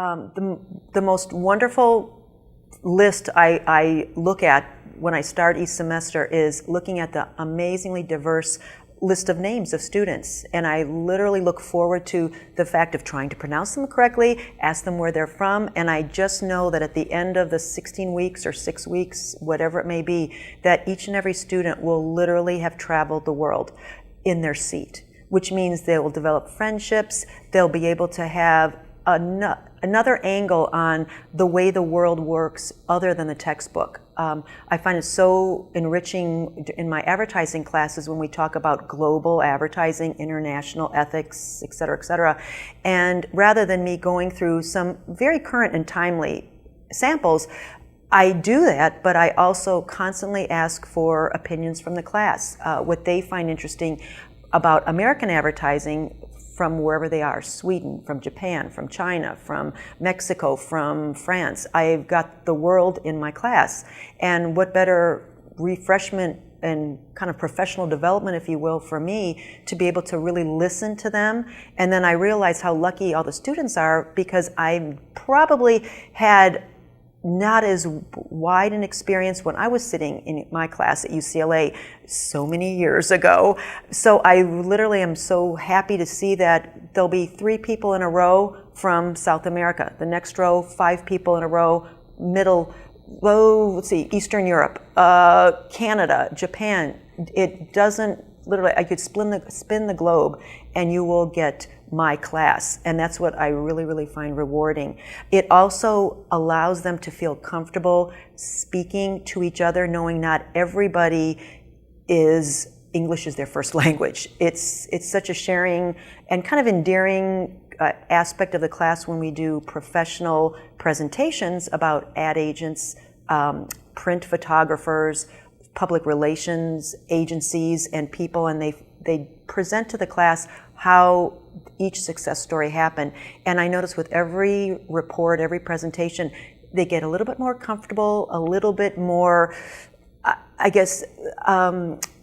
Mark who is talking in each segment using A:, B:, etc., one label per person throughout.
A: The most wonderful list I look at when I start each semester is looking at the amazingly diverse list of names of students, and I literally look forward to the fact of trying to pronounce them correctly, ask them where they're from, and I just know that at the end of the 16 weeks or 6 weeks, whatever it may be, that each and every student will literally have traveled the world in their seat, which means they will develop friendships, they'll be able to have another angle on the way the world works other than the textbook. I find it so enriching in my advertising classes when we talk about global advertising, international ethics, et cetera, et cetera. And rather than me going through some very current and timely samples, I do that, but I also constantly ask for opinions from the class, what they find interesting about American advertising from wherever they are, Sweden, from Japan, from China, from Mexico, from France. I've got the world in my class. And what better refreshment and kind of professional development, if you will, for me to be able to really listen to them. And then I realize how lucky all the students are because I probably had not as wide an experience when I was sitting in my class at UCLA so many years ago. So I literally am so happy to see that there'll be 3 people in a row from South America. The next row, 5 people in a row, Eastern Europe, Canada, Japan. It doesn't, literally, I could spin the globe and you will get my class, and that's what I really, really find rewarding. It also allows them to feel comfortable speaking to each other, knowing not everybody English is their first language. It's such a sharing and kind of endearing aspect of the class when we do professional presentations about ad agents, print photographers, public relations agencies, and people, and they present to the class how each success story happened. And I notice with every report, every presentation, they get a little bit more comfortable, a little bit more, I guess,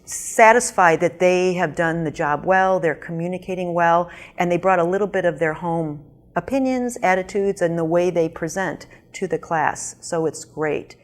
A: satisfied that they have done the job well, they're communicating well, and they brought a little bit of their home opinions, attitudes, and the way they present to the class. So it's great.